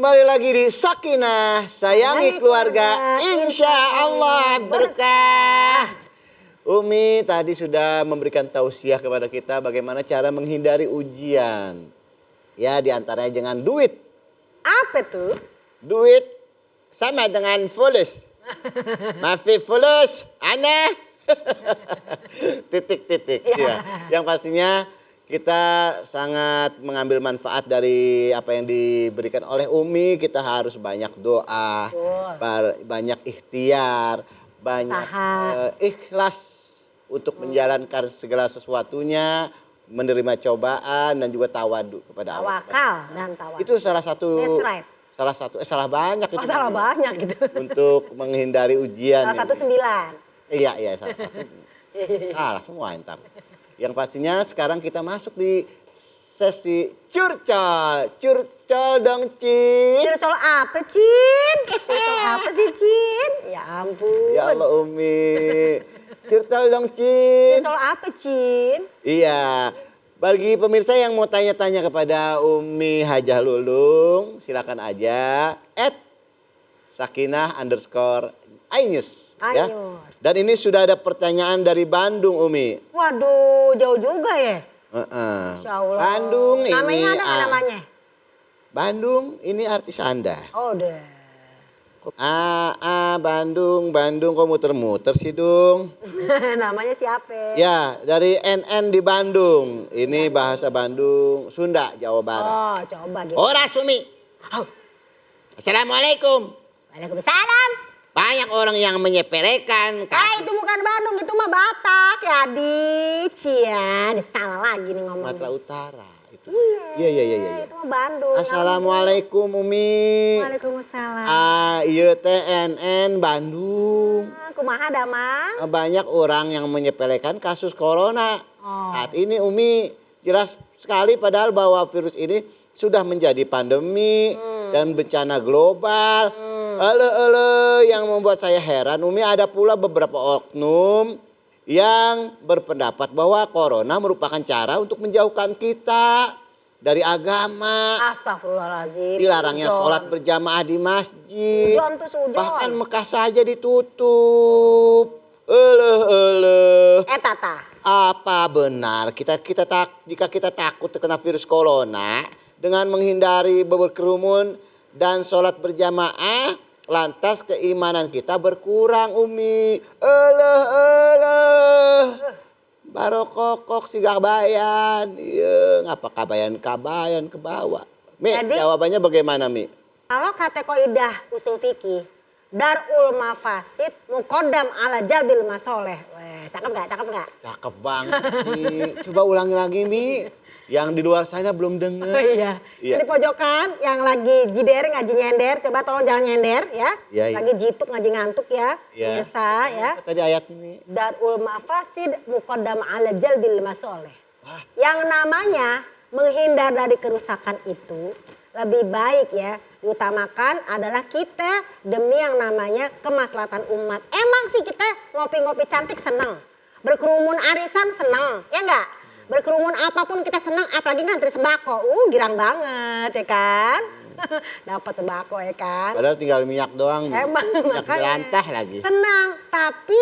Kembali lagi di Sakinah, sayangi keluarga, insya Allah berkah. Umi tadi sudah memberikan tausiah kepada kita bagaimana cara menghindari ujian. Ya, diantaranya jangan duit. Apa tuh? Duit sama dengan fulus. Mafi fulus, aneh. Titik-titik. Ya. Yang pastinya kita sangat mengambil manfaat dari apa yang diberikan oleh Umi. Kita harus banyak doa, banyak ikhtiar, banyak ikhlas untuk menjalankan segala sesuatunya, menerima cobaan dan juga tawadu kepada Allah. Tawakal dan tawadu. Itu salah satu. That's right. Salah banyak itu. Salah banyak gitu. Untuk menghindari ujian. Salah satu 9. Iya, salah satu. Salah semua ntar. Yang pastinya sekarang kita masuk di sesi curcol. Curcol dong, Cin. Curcol apa, Cin? Curcol apa sih, Cin? Ya ampun. Ya Allah, Umi. Curcol dong, Cin. Curcol apa, Cin? Iya. Bagi pemirsa yang mau tanya-tanya kepada Umi Hajah Lulung, silakan aja @sakinah_ainews. Ya. Dan ini sudah ada pertanyaan dari Bandung, Umi. Waduh, jauh juga ya? Insya Allah. Bandung namanya ini. Ada nggak namanya? Bandung ini artis Anda. Oh, udah. Bandung kok muter-muter sih, Dung? Namanya siapa? Ya, dari NN di Bandung. Ini bahasa Bandung, Sunda, Jawa Barat. Oh, coba gitu. Ora Sumi. Oh. Assalamualaikum. Waalaikumsalam. Banyak orang yang menyepelekan. Itu bukan Bandung, itu mah Batak ya, Dik. Cia, salah lagi nih ngomong. Sumatera Utara. Itu. Iya. Itu mah Bandung. Assalamualaikum, Umi. Waalaikumsalam. Ieu teh NN Bandung. Kumaha damang? Banyak orang yang menyepelekan kasus corona. Saat ini Umi jelas sekali padahal bahwa virus ini sudah menjadi pandemi dan bencana global. Yang membuat saya heran, Umi, ada pula beberapa oknum yang berpendapat bahwa corona merupakan cara untuk menjauhkan kita dari agama. Astagfirullahaladzim. Dilarangnya sholat berjamaah di masjid. Sujon. Bahkan Mekah saja ditutup. Tata. Apa benar jika kita takut terkena virus corona dengan menghindari berkerumun dan sholat berjamaah, lantas keimanan kita berkurang, Umi. Barokokok si kabayan. Iya, ngapa kabayan ke bawah. Mi, jadi, jawabannya bagaimana, Mi? Kalau kata kaidah usul fikih, darul mafasid muqaddam ala jalbil masoleh. Cakep gak? Cakep banget, Mi. Coba ulangi lagi, Mi. Yang di luar sana belum dengar. Oh iya. Di pojokan yang lagi jider ngaji nyender, coba tolong jangan nyender ya. Lagi jituk ngaji ngantuk ya. Biasa ya. Apa tadi ayat ini? Darul mafasid muqaddam ala jalbil masoleh. Yang namanya menghindar dari kerusakan itu lebih baik ya diutamakan adalah kita demi yang namanya kemaslahatan umat. Emang sih kita ngopi-ngopi cantik senang, berkerumun arisan senang, ya enggak? Berkerumun apapun kita senang, apalagi ngantri sembako. Girang banget ya kan? Dapat sembako ya kan? Padahal tinggal minyak doang. Emang minyak jelantah lagi. Senang, tapi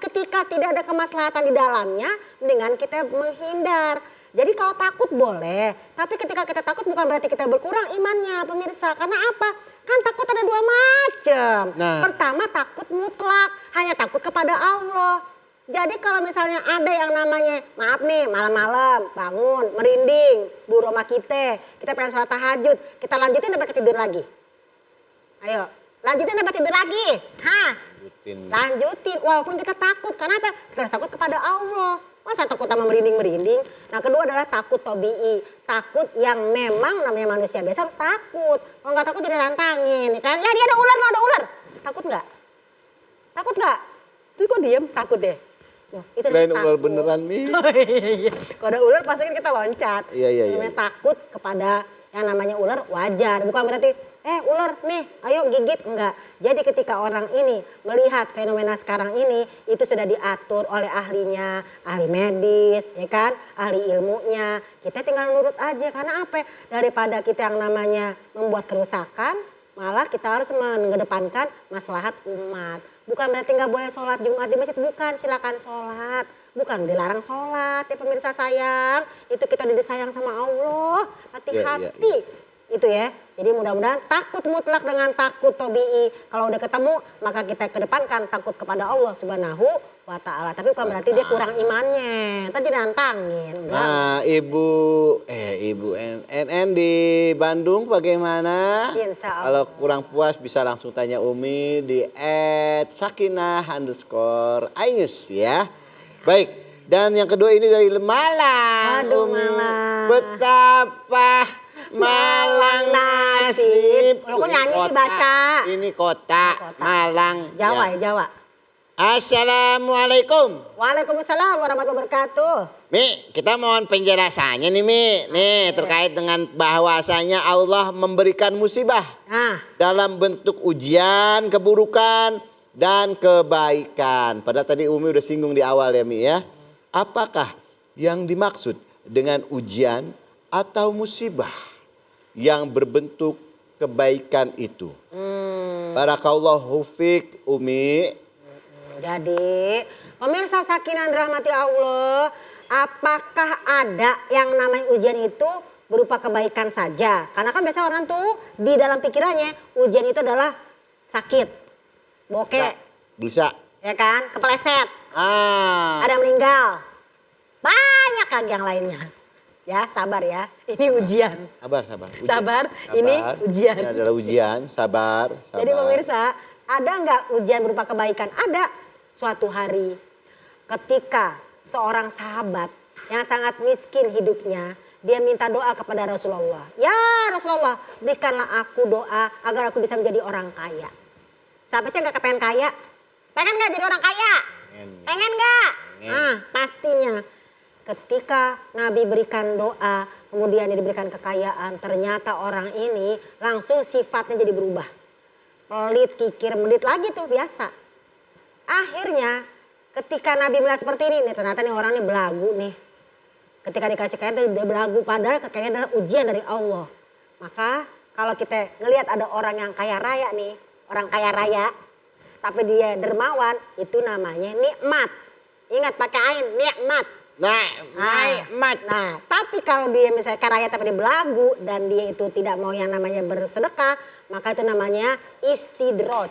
ketika tidak ada kemaslahatan di dalamnya, mendingan kita menghindar. Jadi kalau takut boleh, tapi ketika kita takut bukan berarti kita berkurang imannya, pemirsa. Karena apa? Kan takut ada dua macam. Pertama takut mutlak, hanya takut kepada Allah. Jadi kalau misalnya ada yang namanya, maaf nih, malam-malam bangun, merinding, buru sama kita pengen sholat tahajud, kita lanjutin apa tidur lagi? Ayo, lanjutin apa tidur lagi? Lanjutin, walaupun kita takut, kenapa? Kita takut kepada Allah. Masa takut sama merinding-merinding? Nah kedua adalah takut tobi'i, takut yang memang namanya manusia biasa harus takut. Kalau nggak takut jadi tantangin, kan? Ya dia ada ular, takut nggak? Takut nggak? Tuh kok diem? Takut deh. Itu kirain ular beneran, Mi. Iya. Kalau ada ular pasti kan kita loncat. Iya. Namanya takut kepada yang namanya ular wajar. Bukan berarti ular nih, ayo gigit, enggak. Jadi ketika orang ini melihat fenomena sekarang ini, itu sudah diatur oleh ahlinya, ahli medis, ya kan, ahli ilmunya. Kita tinggal nurut aja, karena apa? Daripada kita yang namanya membuat kerusakan, malah kita harus mengedepankan maslahat umat. Bukan berarti nggak boleh sholat Jumat di masjid, bukan, silakan sholat. Bukan dilarang sholat, ya pemirsa sayang. Itu kita disayang sama Allah, hati-hati. Itu ya, jadi mudah-mudahan takut mutlak dengan takut tobi'i. Kalau udah ketemu maka kita kedepankan takut kepada Allah Subhanahu wa ta'ala. Tapi bukan berarti dia kurang imannya, tadi nantangin. Nah ibu NN di Bandung bagaimana? Insya Allah. Kalau kurang puas bisa langsung tanya Umi di @sakinah_ainus ya. Baik, dan yang kedua ini dari Malang. Aduh, Umi. Malang. Betapa Malang nasib. Lo kok nyanyi sih baca? Ini kota. Malang. Jawa ya, Jawa. Assalamualaikum. Waalaikumsalam warahmatullahi wabarakatuh. Mi, kita mohon penjelasannya nih Mi. Nih terkait dengan bahwasanya Allah memberikan musibah Nah, dalam bentuk ujian, keburukan, dan kebaikan. Padahal tadi Umi udah singgung di awal ya Mi ya. Apakah yang dimaksud dengan ujian atau musibah yang berbentuk kebaikan itu? Barakallahu fiik Umi. jadi pemirsa Sakinah rahmati Allah, apakah ada yang namanya ujian itu berupa kebaikan saja? Karena kan biasa orang tuh di dalam pikirannya ujian itu adalah sakit, bokek, Bisa. ya kan, kepleset, ada meninggal, banyak lagi yang lainnya. Ya sabar ya, ini ujian. Sabar. Sabar, ini ujian. Ini adalah ujian, sabar. Jadi pemirsa, ada nggak ujian berupa kebaikan? Ada. Suatu hari ketika seorang sahabat yang sangat miskin hidupnya, dia minta doa kepada Rasulullah. Ya Rasulullah, berikanlah aku doa agar aku bisa menjadi orang kaya. Siapa sih nggak kepengen kaya? Pengen nggak jadi orang kaya? Pengen nggak? Nah pastinya. Ketika Nabi berikan doa, kemudian dia diberikan kekayaan, ternyata orang ini langsung sifatnya jadi berubah. Pelit, kikir, medit lagi tuh biasa. Akhirnya ketika Nabi melihat seperti ini, ternyata nih orang ini belagu nih. Ketika dikasih kekayaan tuh dia belagu, padahal kekayaan adalah ujian dari Allah. Maka kalau kita ngelihat ada orang yang kaya raya nih, orang kaya raya, tapi dia dermawan, itu namanya nikmat. Ingat pakai ain, nikmat. Nah, tapi kalau dia misalnya kaya tapi dia belagu dan dia itu tidak mau yang namanya bersedekah, maka itu namanya istidraj.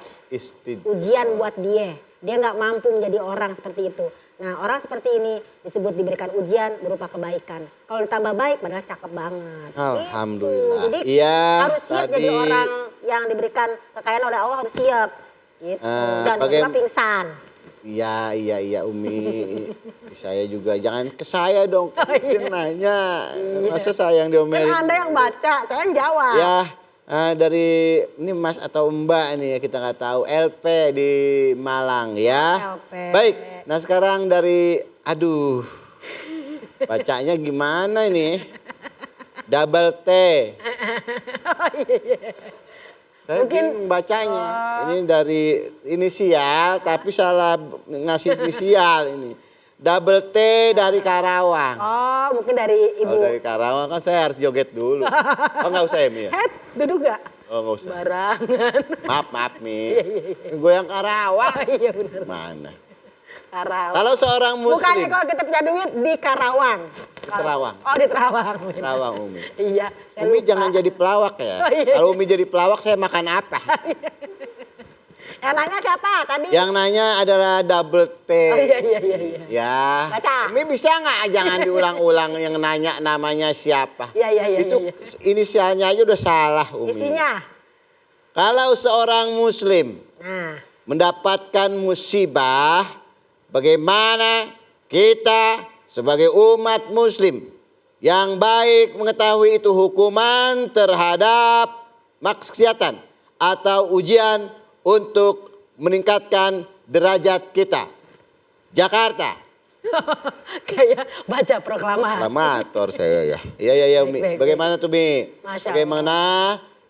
Ujian buat dia. Dia nggak mampu menjadi orang seperti itu. Nah, orang seperti ini disebut diberikan ujian berupa kebaikan. Kalau ditambah baik, padahal cakep banget. Alhamdulillah. Jadi iya, harus siap jadi orang yang diberikan kekayaan oleh Allah, harus siap. Gitu. Dan jangan pingsan. Iya Umi. Saya juga jangan ke saya dong. Yang nanya. Masa saya yang diomelin. Kan Anda yang baca, saya yang jawab. Ya, dari ini Mas atau Mbak nih ya kita nggak tahu. LP di Malang ya. LP. Baik. Nah sekarang dari bacanya gimana ini? Double T. Saya bingung bacanya. Ini dari inisial tapi salah ngasih inisial ini. Double T dari Karawang. Oh, mungkin dari Ibu. Oh, dari Karawang kan saya harus joget dulu. Oh nggak usah ya Mi? Duduk gak? Oh nggak usah. Barangan. Maaf Mi. Goyang Karawang. Iya benar. Mana? Karawang. Kalau seorang muslim. Bukannya kalau kita punya duit di Karawang. Di Terawang. Oh di Terawang. Terawang Umi. Iya. Umi lupa. Jangan jadi pelawak ya. Oh, iya. Kalau Umi jadi pelawak saya makan apa? Yang nanya siapa tadi? Yang nanya adalah double T. Oh iya. Ya. Baca. Umi bisa nggak jangan diulang-ulang yang nanya namanya siapa? Iya. Itu inisialnya aja udah salah Umi. Isinya? Kalau seorang muslim mendapatkan musibah, bagaimana kita sebagai umat muslim yang baik mengetahui itu hukuman terhadap maksiatan atau ujian untuk meningkatkan derajat kita. Jakarta. Kayak baca proklamasi. Proklamator saya ya. Iya Umi. Baik. Bagaimana tuh Mi? Masya Bagaimana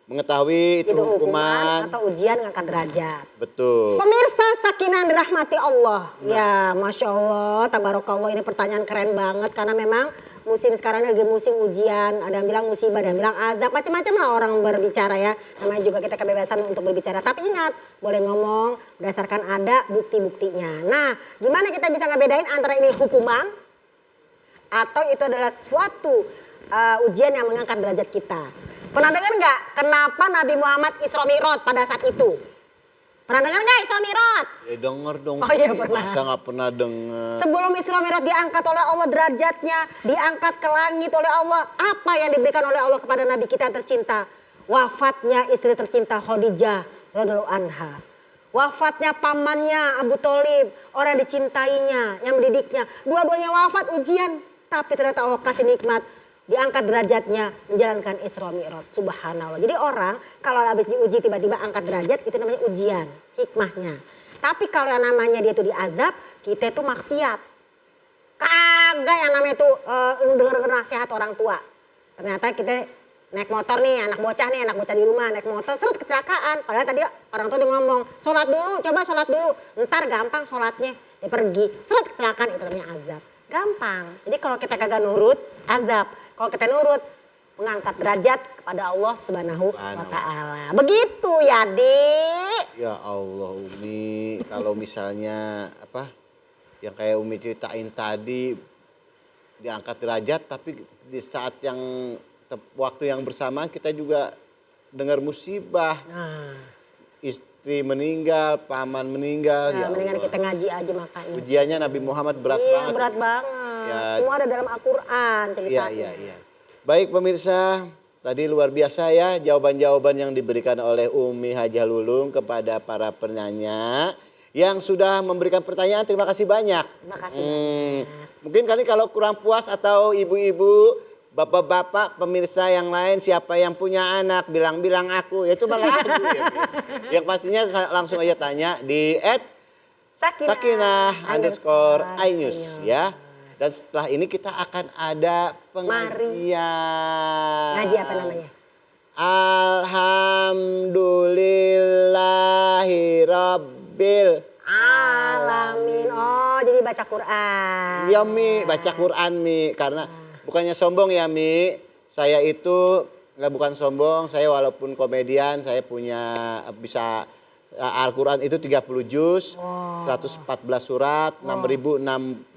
mengetahui itu hukuman. atau ujian ngangkat derajat. Betul. Pemirsa sakinah dirahmati Allah. Ya, Masya Allah, tabarakallah, ini pertanyaan keren banget. Karena memang musim sekarang ini lagi musim ujian. Ada yang bilang musibah, ada yang bilang azab. Macam-macam lah orang berbicara ya. Namanya juga kita kebebasan untuk berbicara. Tapi ingat, boleh ngomong berdasarkan ada bukti-buktinya. Nah, gimana kita bisa ngebedain antara ini hukuman atau itu adalah suatu ujian yang mengangkat derajat kita. Pernah dengar nggak kenapa Nabi Muhammad Isra Mi'raj pada saat itu? Pernah dengar nggak Isra Mi'raj? Ya denger dong. Oh iya pernah. Masa nggak pernah denger. Sebelum Isra Mi'raj diangkat oleh Allah derajatnya, diangkat ke langit oleh Allah. Apa yang diberikan oleh Allah kepada Nabi kita yang tercinta? Wafatnya istri tercinta Khadijah radhiyallahu anha. Wafatnya pamannya Abu Thalib, orang yang dicintainya, yang mendidiknya. Dua-duanya wafat ujian, tapi ternyata Allah kasih nikmat. Diangkat derajatnya menjalankan Isra Mi'raj. Subhanallah. Jadi orang kalau habis diuji tiba-tiba angkat derajat itu namanya ujian, hikmahnya. Tapi kalau yang namanya dia itu diazab, kita itu maksiat. Kagak yang namanya itu denger nasihat orang tua. Ternyata kita naik motor nih, anak bocah di rumah naik motor, seret kecelakaan. Padahal tadi orang tua dia ngomong, sholat dulu, coba sholat dulu. Ntar gampang sholatnya, dia pergi. Seret kecelakaan, itu namanya azab. Gampang. Jadi kalau kita kagak nurut, azab. Kalau kita nurut, mengangkat derajat kepada Allah Subhanahu wa Ta'ala. Begitu ya, Dik. Ya Allah Umi, kalau misalnya apa yang kayak Umi ceritain tadi diangkat derajat, tapi di saat yang waktu yang bersamaan kita juga dengar musibah. Nah, Istri meninggal, paman meninggal. Ya mendingan Allah. kita ngaji aja makanya. Ujiannya Nabi Muhammad berat Iya, banget. berat banget. Ya. Semua ada dalam Al-Quran ceritanya. Iya. Baik pemirsa, tadi luar biasa ya jawaban-jawaban yang diberikan oleh Umi Hajah Lulung kepada para penanya yang sudah memberikan pertanyaan. Terima kasih banyak. Terima kasih banyak. Mungkin kali kalau kurang puas atau ibu-ibu, bapak-bapak, pemirsa yang lain siapa yang punya anak bilang-bilang aku, ya itu malah aku. Yang pastinya langsung aja tanya di @sakinah_inews ya. Dan setelah ini kita akan ada pengajian. Ngaji apa namanya? Alhamdulillahirabbil Alamin. Oh, jadi baca Quran. Iya Mi, baca Quran Mi. Karena bukannya sombong ya Mi. Saya itu bukan sombong, saya walaupun komedian, saya punya bisa Al-Quran itu 30 juz, 114 surat, 6.666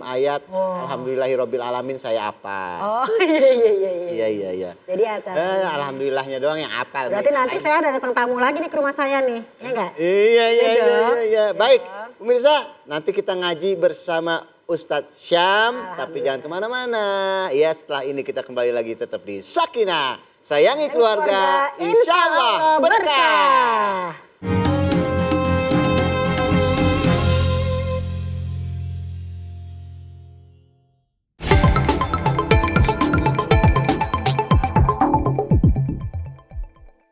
ayat. Alhamdulillahirabbil alamin saya hafal. Oh iya. Iya. Jadi acara. Alhamdulillahnya doang yang hafal. Berarti nanti saya ada datang tamu lagi nih ke rumah saya nih, ya enggak? Iya. Baik, pemirsa, nanti kita ngaji bersama Ustadz Syam, tapi jangan kemana-mana. Ya, setelah ini kita kembali lagi tetap di Sakinah. Sayangi keluarga, insya Allah berkah.